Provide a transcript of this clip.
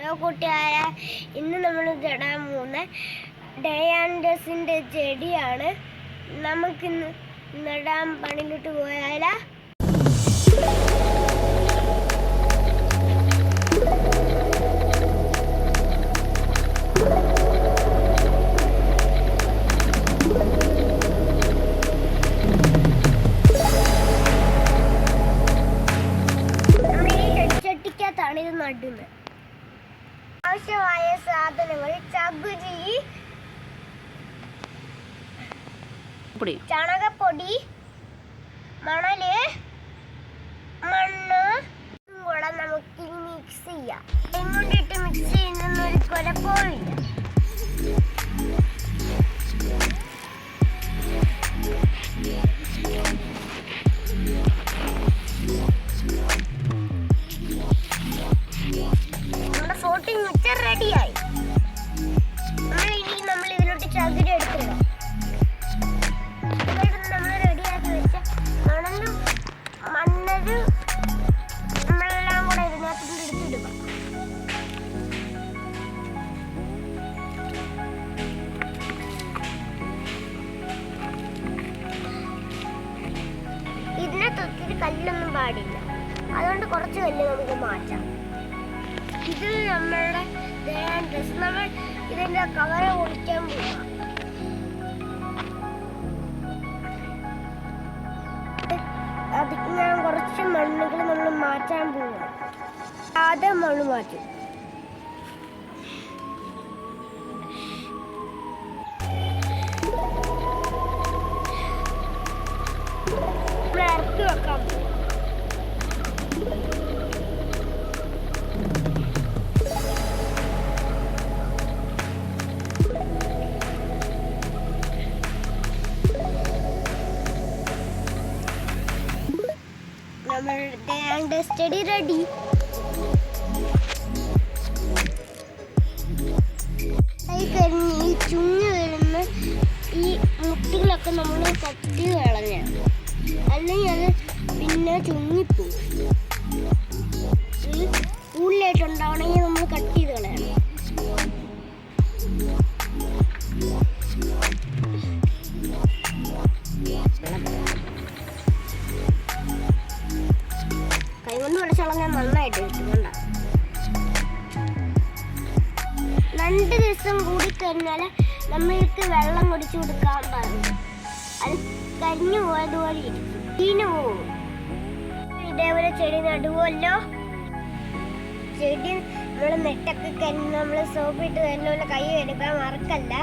Hello കൂട്ടുകാരെ, ഇന്ന് നമ്മൾ നടാൻ പോകുന്ന ഡയാൻഡസിൻ്റെ ചെടിയാണ്. നമുക്കിന്ന് നടാൻ പണിയിലോട്ട് പോയാലോ? നമ്മൾ ഈ ചെടിച്ചട്ടിക്കകത്താണ് ഇത് നടുന്നത്. ആവശ്യമായ സാധനങ്ങൾ: ചകിരി, ചാണകപ്പൊടി, മണല്, മണ്ണ് കൂടെ നമുക്ക് മിക്സ് ചെയ്യാം. ഇങ്ങോട്ടിട്ട് മിക്സ് ചെയ്യുന്നൊരു കുഴപ്പമില്ല. നമ്മുടെ ഫ്ലോട്ടിംഗ് മിക്സർ റെഡിയായി. നമ്മൾ ഇതിലോട്ട് ചകിരി എടുത്തിടാം. നമ്മൾ റെഡിയാക്കി വെച്ച മണലും മണ്ണലും നമ്മളെല്ലാം കൂടെ ഇതിനകത്ത് എടുത്തിടുക. ഇതിനകത്ത് ഒത്തിരി കല്ലൊന്നും പാടില്ല, അതുകൊണ്ട് കുറച്ച് കല്ല് നമുക്ക് മാറ്റാം. ഇത് നമ്മളുടെ ഡ്രസ്. നമ്മൾ ഇതിന്റെ കവറ് ഒഴിക്കാൻ പോവാം. അതിന് ഞാൻ കുറച്ച് മണ്ണുകൾ നമ്മൾ മാറ്റാൻ പോവാം. ആദ്യം മണ്ണ് മാറ്റും. ഇറക്കി വെക്കാൻ പോവാം. നമ്മളുടെ സ്റ്റഡി റെഡി. ഈ ചുങ്ങ് വരുന്ന ഈ മുട്ടികളൊക്കെ നമ്മൾ കത്തി കളഞ്ഞാണ്, അല്ലെങ്കിൽ അത് പിന്നെ ചുങ്ങിപ്പോവും. ഉള്ളിലായിട്ടുണ്ടാവണമെങ്കിൽ നമ്മൾ കട്ട് ചെയ്ത് കളയണം. കൈകൊണ്ട് വിളിച്ചോളാൻ നന്നായിട്ട് കിട്ടും. കണ്ട, 2 ദിവസം കൂടി കഴിഞ്ഞാൽ നമ്മൾക്ക് വെള്ളം കുടിച്ചു കൊടുക്കാൻ പാടില്ല. അത് കരിഞ്ഞു പോയതുപോലെ ഇരിക്കും, ചീഞ്ഞു പോകും. ഇതേപോലെ ചെടി നടുവല്ലോ. ചെടി നമ്മൾ നെട്ടൊക്കെ കഴിഞ്ഞ് നമ്മൾ സോപ്പിട്ട് തന്നെ കൈ എടുക്കാൻ മറക്കല്ല.